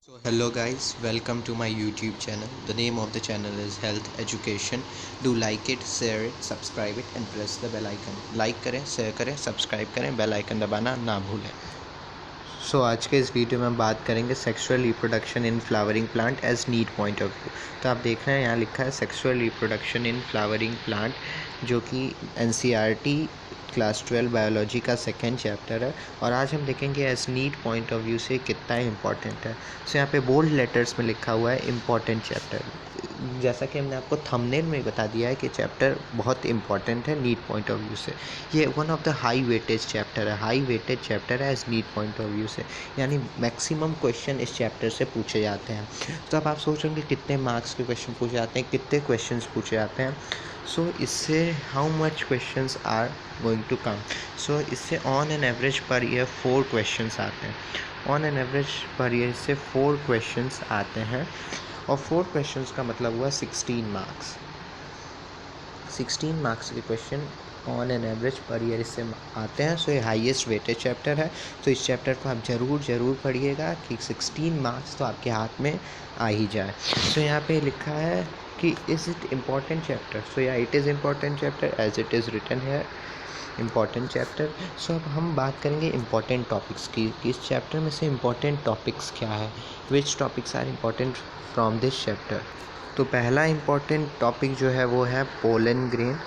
So hello guys, welcome to my YouTube channel. The name of the channel is Health Education. Do like it, share it, subscribe it and press the bell icon. Like करें, share करें, subscribe करें, bell icon दबाना ना भूलें। आज के इस video में हम बात करेंगे sexual reproduction in flowering plant as NEET point of view. तो आप देख रहे हैं यहाँ लिखा है sexual reproduction in flowering plant, जो कि NCERT क्लास 12 बायोलॉजी का सेकेंड चैप्टर है। और आज हम देखेंगे as NEET point of view से कितना इम्पॉर्टेंट है। यहाँ पे बोल्ड लेटर्स में लिखा हुआ है इम्पॉर्टेंट चैप्टर। जैसा कि हमने आपको थंबनेल में बता दिया है कि चैप्टर बहुत इंपॉर्टेंट है नीड पॉइंट ऑफ व्यू से। ये one of the high weightage chapter है, हाई वेटेज चैप्टर है as NEET point of view से, यानी मैक्सिमम क्वेश्चन इस चैप्टर से पूछे जाते हैं। तो अब आप सोचेंगे कितने मार्क्स के क्वेश्चन पूछे जाते हैं, कितने क्वेश्चन पूछे जाते हैं। इससे how much questions are going to come. इससे on an average per year 4 questions आते हैं। On an average per year से 4 क्वेश्चंस आते हैं, और 4 क्वेश्चंस का मतलब हुआ 16 मार्क्स। 16 मार्क्स के question on an average per year इससे आते हैं। ये हाईएस्ट वेटेज चैप्टर है। तो इस चैप्टर को आप ज़रूर पढ़िएगा कि 16 मार्क्स तो आपके हाथ में आ ही जाए। यहाँ पे लिखा है कि इज़ इट इम्पॉर्टेंट चैप्टर। या it is important chapter as it is written है इम्पॉर्टेंट चैप्टर। अब हम बात करेंगे इम्पॉर्टेंट टॉपिक्स की कि इस चैप्टर में से इम्पॉर्टेंट टॉपिक्स क्या है, which topics are important from this chapter. तो पहला इम्पॉर्टेंट टॉपिक जो है वो है पोलन ग्रेन।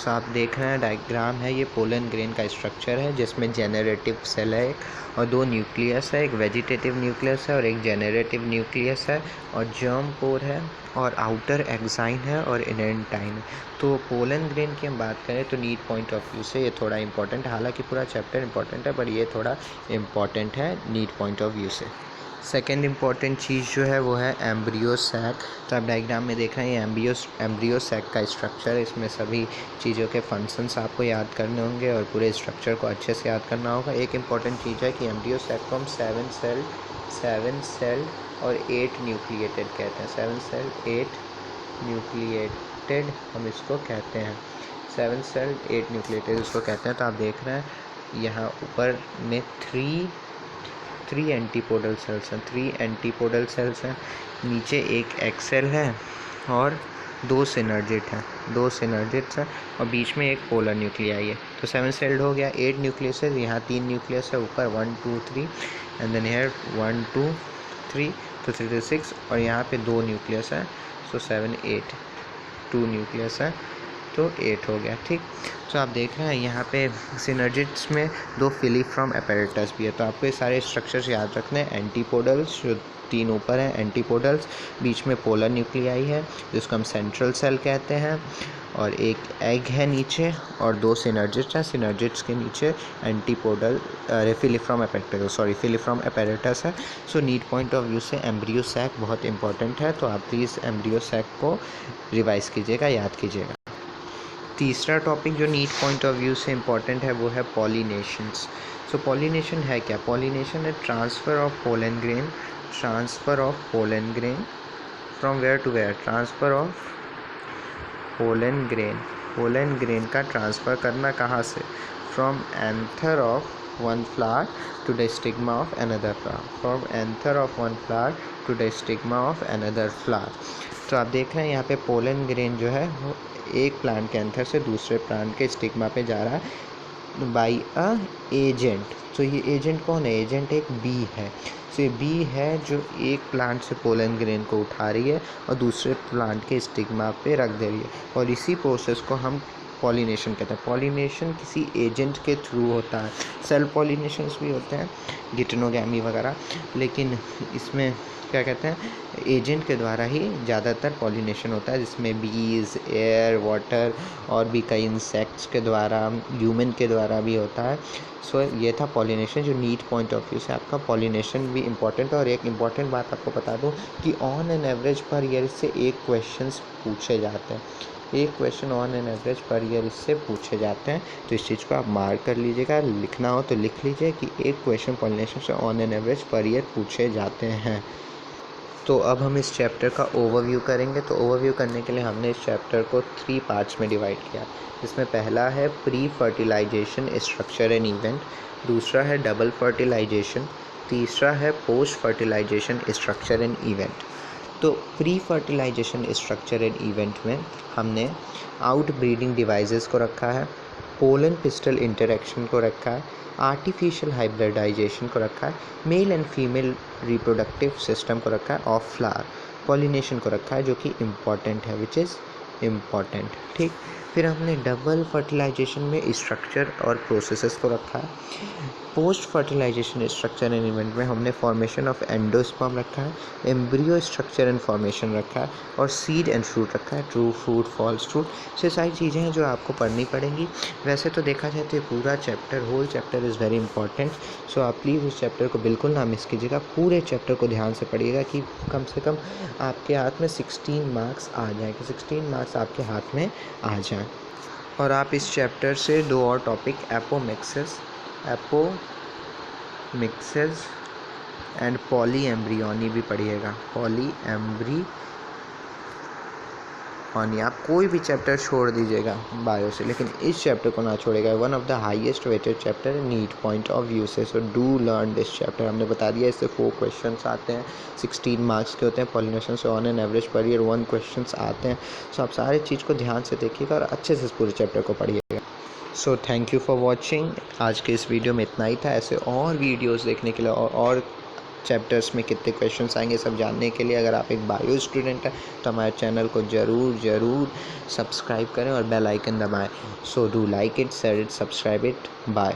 आप देख रहे हैं डायग्राम है, ये पोलन ग्रेन का स्ट्रक्चर है जिसमें जेनरेटिव सेल है एक और 2 न्यूक्लियस है, एक वेजिटेटिव न्यूक्लियस है और एक जेनरेटिव न्यूक्लियस है, और जर्म पोर है और आउटर एक्साइन है और इनेंटाइन है। तो पोलन ग्रेन की हम बात करें तो नीड पॉइंट ऑफ व्यू से ये थोड़ा इंपॉर्टेंट है। हालांकि पूरा चैप्टर इंपॉर्टेंट है, पर ये थोड़ा इम्पॉर्टेंट है नीड पॉइंट ऑफ व्यू से। सेकेंड इम्पॉर्टेंट चीज़ जो है वो है एम्ब्रियो सैक। तो आप डायग्राम में देख रहे हैं एम्ब्रियो सैक का स्ट्रक्चर है। इसमें सभी चीज़ों के फंक्शंस आपको याद करने होंगे और पूरे स्ट्रक्चर को अच्छे से याद करना होगा। एक इम्पॉर्टेंट चीज़ है कि एम्ब्रियो सैक को हम 7 सेल और 8 न्यूक्लिएटेड कहते हैं। 7 सेल 8 न्यूक्लिएटेड हम इसको कहते हैं। 7 सेल 8 न्यूक्लिएटेड इसको कहते हैं। तो आप देख रहे हैं यहाँ ऊपर में 3 एंटीपोडल सेल्स हैं, 3 एंटीपोडल सेल्स हैं, नीचे एक एक्सेल है और 2 सिनर्जिट हैं, 2 सिनर्जिट्स हैं और बीच में एक पोलर न्यूक्लियाई है। तो 7 सेल्ड हो गया, 8 न्यूक्लियस है, यहाँ 3 न्यूक्लियस है, ऊपर 1 2 3 एंड देन हेयर 1 2 3, तो 3 to 6 और यहाँ पे 2 न्यूक्लियस है। 7 8 2 न्यूक्लियस है तो 8 हो गया। ठीक, आप देख रहे हैं यहाँ पे सिनर्जिट्स में 2 फिलीफ्रॉम अपैरेटस भी है। तो आपको ये सारे स्ट्रक्चर्स याद रखने हैं। एंटीपोडल्स जो 3 ऊपर हैं एंटीपोडल्स, बीच में पोलर न्यूक्लियाई है जिसको हम सेंट्रल सेल कहते हैं, और एक एग है नीचे और 2 सिनर्जिट्स हैं। सिनर्जिट्स के नीचे एंटीपोडल फिलीफ्रॉम अपैरेटस है। नीड पॉइंट ऑफ व्यू से एम्ब्रियो सैक बहुत इंपॉर्टेंट है। तो आप प्लीज़ एम्ब्रियो सैक को रिवाइज कीजिएगा, याद कीजिएगा। तीसरा टॉपिक जो नीड पॉइंट ऑफ व्यू से इम्पॉर्टेंट है वो है पॉलिनेशंस। पॉलिनेशन है क्या? पॉलिनेशन है transfer of pollen grain from where to where. Transfer of pollen grain का ट्रांसफ़र करना कहाँ से? From anther of one flower to the stigma of another flower. From anther of one flower to the stigma of another flower. तो आप देख रहे हैं यहाँ पे पोलन ग्रेन जो है वो एक प्लांट के एंथर से दूसरे प्लांट के स्टिग्मा पे जा रहा है बाई अ एजेंट। तो ये एजेंट कौन है? एजेंट एक बी है। ये बी है जो एक प्लांट से पोलन ग्रेन को उठा रही है और दूसरे प्लांट के स्टिग्मा पे रख दे रही है, और इसी प्रोसेस को हम पॉलिनेशन कहते हैं। पॉलिनेशन किसी एजेंट के थ्रू होता है। सेल्फ पॉलिनेशंस भी होते हैं, गिटनोगैमी वगैरह, लेकिन इसमें क्या कहते हैं, एजेंट के द्वारा ही ज़्यादातर पॉलिनेशन होता है, जिसमें बीज, एयर, वाटर और भी कई इंसेक्ट्स के द्वारा, ह्यूमन के द्वारा भी होता है। ये था पॉलिनेशन। जो नीड पॉइंट ऑफ व्यू से आपका पॉलिनेशन भी इम्पॉर्टेंट है। और एक इम्पॉर्टेंट बात आपको बता दूं कि on an average per year इससे एक क्वेश्चंस पूछे जाते हैं। एक question on an average per year इससे पूछे जाते हैं। तो इस चीज़ को आप मार्क कर लीजिएगा, लिखना हो तो लिख लीजिए कि एक क्वेश्चन पॉलिनेशन से on an average per year पूछे जाते हैं। तो अब हम इस चैप्टर का ओवरव्यू करेंगे। तो ओवरव्यू करने के लिए हमने इस चैप्टर को 3 पार्ट्स में डिवाइड किया। इसमें पहला है pre fertilization structure and event, दूसरा है डबल फर्टिलाइजेशन, तीसरा है post fertilization structure and event. तो pre fertilization structure and event में हमने आउट ब्रीडिंग डिवाइसेस को रखा है, पोलन पिस्टल इंटरेक्शन को रखा है, आर्टिफिशियल हाइब्रिडाइजेशन को रखा है, male and female reproductive system को रखा है, और फ्लावर पॉलिनेशन को रखा है, जो कि इम्पॉर्टेंट है, विच इज़ इम्पॉर्टेंट। ठीक, फिर हमने डबल फर्टिलाइजेशन में स्ट्रक्चर और प्रोसेसेस को रखा है। Post fertilization structure and event में हमने फॉर्मेशन ऑफ एंडोस्पर्म रखा है, एम्ब्रियो स्ट्रक्चर एंड फॉर्मेशन रखा है, और सीड एंड फ्रूट रखा है, ट्रू फ्रूट फॉल्स फ्रूट। ये सारी चीज़ें हैं जो आपको पढ़नी पड़ेंगी। वैसे तो देखा जाए तो ये पूरा chapter, whole chapter is very important, so आप प्लीज़ उस चैप्टर को बिल्कुल ना मिस कीजिएगा, पूरे चैप्टर को ध्यान से पढ़िएगा कि कम से कम आपके हाथ में 16 मार्क्स आ जाएँ, कि 16 मार्क्स आपके हाथ में आ जाएँ। और आप इस चैप्टर से 2 और टॉपिक एपोमिक्सेस एंड पॉलीएम्ब्रियोनी भी पढ़िएगा। पॉलीएम्ब्रियोनी, आप कोई भी चैप्टर छोड़ दीजिएगा बायो से, लेकिन इस चैप्टर को ना छोड़ेगा। One of the highest weighted chapter NEET point of view से, so do learn this chapter. हमने बता दिया इससे 4 क्वेश्चंस आते हैं, 16 मार्क्स के होते हैं। पॉलिनेशन से on an average per year 1 questions आते हैं। सो आप सारी चीज़ को ध्यान से देखिएगा और अच्छे से इस पूरे चैप्टर को पढ़िएगा। So thank you for watching. आज के इस वीडियो में इतना ही था। ऐसे और वीडियोज़ देखने के लिए और चैप्टर्स में कितने क्वेश्चंस आएंगे सब जानने के लिए, अगर आप एक बायो स्टूडेंट हैं तो हमारे चैनल को ज़रूर सब्सक्राइब करें और बेल आइकन दबाएं। So do like it, share it, subscribe it. Bye.